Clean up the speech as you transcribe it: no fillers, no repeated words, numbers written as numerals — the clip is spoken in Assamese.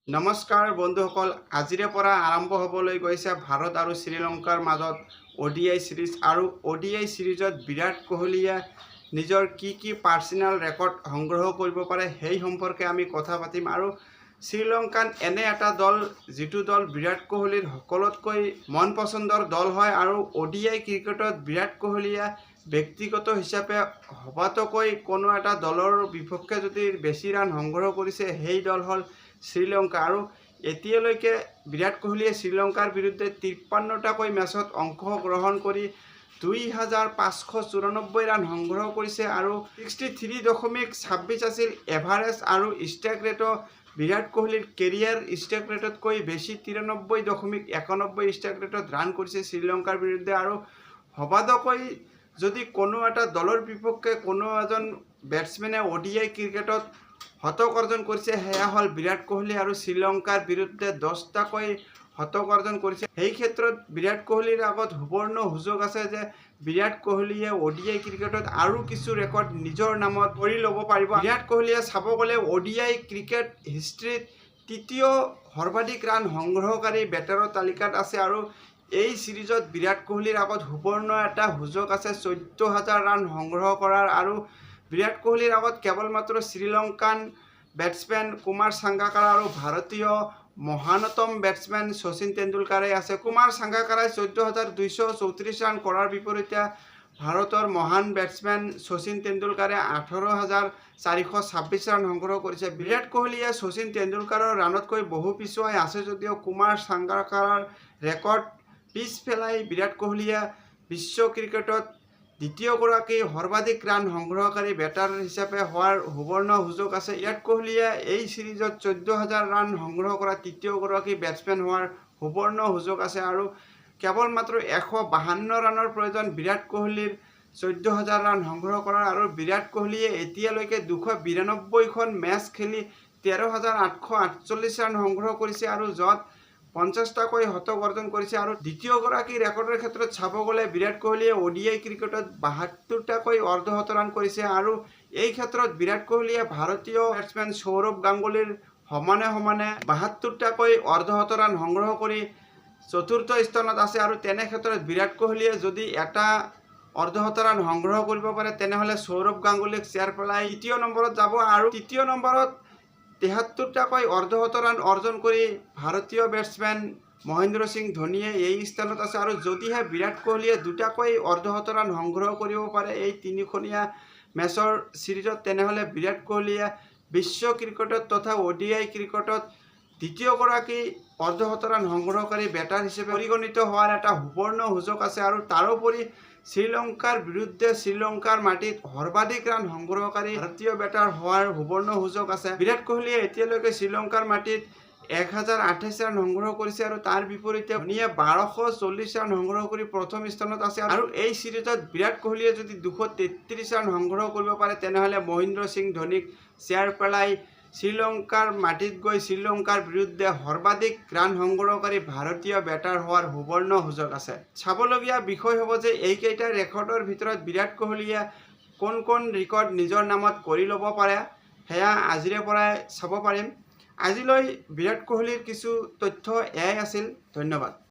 নমস্কাৰ বন্ধুসকল, আজিৰে পৰা আৰম্ভ হ'বলৈ গৈছে ভাৰত আৰু শ্ৰীলংকাৰ মাজত ODI সিৰিজ আৰু ODI সিৰিজত বিৰাট কোহলীয়ে নিজৰ কি পাৰ্চনেল ৰেকৰ্ড সংগ্ৰহ কৰিব পাৰে সেই সম্পৰ্কে আমি কথা পাতিম। আৰু শ্ৰীলংকান এনে এটা দল যিটো দল বিৰাট কোহলীৰ সকলোতকৈ মন পচন্দৰ দল হয় আৰু ODI ক্ৰিকেটত বিৰাট কোহলীয়ে ব্যক্তিগত হিচাপে সবাতোকৈ কোনো এটা দলৰ বিপক্ষে যদি বেছি ৰান সংগ্ৰহ কৰিছে সেই দল হ'ল শ্ৰীলংকা। আৰু এতিয়ালৈকে বিৰাট কোহলীয়ে শ্ৰীলংকাৰ বিৰুদ্ধে 53টাকৈ মেচত অংশগ্ৰহণ কৰি 2594 ৰান সংগ্ৰহ কৰিছে আৰু 63.26 আছিল এভাৰেজ। আৰু ষ্ট্ৰাইক ৰেটো বিৰাট কোহলীৰ কেৰিয়াৰ ষ্ট্ৰাইক ৰেটতকৈ বেছি 93.91 ষ্ট্ৰাইক ৰেটত ৰান কৰিছে শ্ৰীলংকাৰ বিৰুদ্ধে। আৰু সবাতোকৈ যদি কোনো এটা দলৰ বিপক্ষে কোনো এজন বেটছমেনে ODI ক্ৰিকেটত শতক অৰ্জন কৰিছে সেয়া হ'ল বিৰাট কোহলী। আৰু শ্ৰীলংকাৰ বিৰুদ্ধে 10টাকৈ শতক অৰ্জন কৰিছে। সেই ক্ষেত্ৰত বিৰাট কোহলীৰ আগত সুবৰ্ণ সুযোগ আছে যে বিৰাট কোহলীয়ে ODI ক্ৰিকেটত আৰু কিছু ৰেকৰ্ড নিজৰ নামত কৰি ল'ব পাৰিব। বিৰাট কোহলীয়ে চাব গ'লে ODI ক্ৰিকেট হিষ্ট্ৰীত তৃতীয় সৰ্বাধিক ৰান সংগ্ৰহকাৰী বেটাৰৰ তালিকাত আছে। আৰু এই সিৰিজত বিৰাট কোহলীৰ আগত সুবৰ্ণ এটা সুযোগ আছে 14,000 ৰান সংগ্ৰহ কৰাৰ। আৰু বিৰাট কোহলীৰ আগত কেৱল মাত্ৰ শ্ৰীলংকান বেটছমেন কুমাৰ সাংগাকাৰা আৰু ভাৰতীয় মহানতম বেটছমেন শচীন তেণ্ডুলকাৰে আছে। কুমাৰ সাংগাকাৰাই 14,234 ৰান কৰাৰ বিপৰীতে ভাৰতৰ মহান বেটছমেন শচীন তেণ্ডুলকাৰে 18,426 ৰান সংগ্ৰহ কৰিছে। বিৰাট কোহলীয়ে শচীন তেণ্ডুলকাৰৰ ৰানতকৈ বহু পিছুৱাই আছে যদিও কুমাৰ সাংগাকাৰাৰ ৰেকৰ্ড পিছ পেলাই বিৰাট কোহলীয়ে বিশ্ব ক্ৰিকেটত দ্বিতীয়গৰাকী সৰ্বাধিক ৰান সংগ্ৰহকাৰী বেটাৰ হিচাপে হোৱাৰ সুবৰ্ণ সুযোগ আছে। বিৰাট কোহলীয়ে এই সিৰিজত 14,000 ৰান সংগ্ৰহ কৰা তৃতীয়গৰাকী বেটছমেন হোৱাৰ সুবৰ্ণ সুযোগ আছে। আৰু কেৱল মাত্ৰ 152 ৰানৰ প্ৰয়োজন বিৰাট কোহলীৰ 14,000 ৰান সংগ্ৰহ কৰাৰ। আৰু বিৰাট কোহলীয়ে এতিয়ালৈকে 292খন মেচ খেলি 13,848 ৰান সংগ্ৰহ কৰিছে আৰু য'ত 50টাকৈ শতক অৰ্জন কৰিছে। আৰু দ্বিতীয়গৰাকী ৰেকৰ্ডৰ ক্ষেত্ৰত চাব গ'লে বিৰাট কোহলীয়ে ODI ক্ৰিকেটত 72টাকৈ অৰ্ধশত ৰান কৰিছে। আৰু এই ক্ষেত্ৰত বিৰাট কোহলীয়ে ভাৰতীয় বেটছমেন সৌৰভ গাংগুলীৰ সমানে 72টাকৈ অৰ্ধশত ৰান সংগ্ৰহ কৰি চতুৰ্থ স্থানত আছে। আৰু তেনে ক্ষেত্ৰত বিৰাট কোহলীয়ে যদি এটা অৰ্ধশত ৰান সংগ্ৰহ কৰিব পাৰে তেনেহ'লে সৌৰভ গাংগুলীক চেয়াৰ পেলাই তৃতীয় নম্বৰত যাব। আৰু তৃতীয় নম্বৰত 73টাকৈ অৰ্ধশত ৰান অৰ্জন কৰি ভাৰতীয় বেটছমেন মহেন্দ্ৰ সিং ধোনীয়ে এই স্থানত আছে। আৰু যদিহে বিৰাট কোহলীয়ে দুটাকৈ অৰ্ধশত ৰান সংগ্ৰহ কৰিব পাৰে এই তিনিখনীয়া মেচৰ সিৰিজত তেনেহ'লে বিৰাট কোহলীয়ে বিশ্ব ক্ৰিকেটত তথা ODI ক্ৰিকেটত দ্বিতীয়গৰাকী অৰ্ধশত ৰান সংগ্ৰহকাৰী বেটাৰ হিচাপে পৰিগণিত হোৱাৰ এটা সুবৰ্ণ সুযোগ আছে। আৰু তাৰোপৰি শ্ৰীলংকাৰ বিৰুদ্ধে শ্ৰীলংকাৰ মাটিত সৰ্বাধিক ৰান সংগ্ৰহকাৰী ভাৰতীয় বেটাৰ হোৱাৰ সুবৰ্ণ সুযোগ আছে। বিৰাট কোহলীয়ে এতিয়ালৈকে শ্ৰীলংকাৰ মাটিত 1028 ৰান সংগ্ৰহ কৰিছে আৰু তাৰ বিপৰীতে ধোনীয়ে 1240 ৰান সংগ্ৰহ কৰি প্ৰথম স্থানত আছে। আৰু এই সিৰিজত বিৰাট কোহলীয়ে যদি 233 ৰান সংগ্ৰহ কৰিব পাৰে তেনেহ'লে মহেন্দ্ৰ সিং ধোনীক চেয়াৰ পেলাই শ্ৰীলংকাৰ মাটিত গৈ শ্ৰীলংকাৰ বিৰুদ্ধে সৰ্বাধিক ৰান সংগ্ৰহকাৰী ভাৰতীয় বেটাৰ হোৱাৰ সুবৰ্ণ সুযোগ আছে। চাবলগীয়া বিষয় হ'ব যে এইকেইটা ৰেকৰ্ডৰ ভিতৰত বিৰাট কোহলীয়ে কোন ৰেকৰ্ড নিজৰ নামত কৰি ল'ব পাৰে সেয়া আজিৰে পৰাই চাব পাৰিম। আজিলৈ বিৰাট কোহলীৰ কিছু তথ্য এয়াই আছিল। ধন্যবাদ।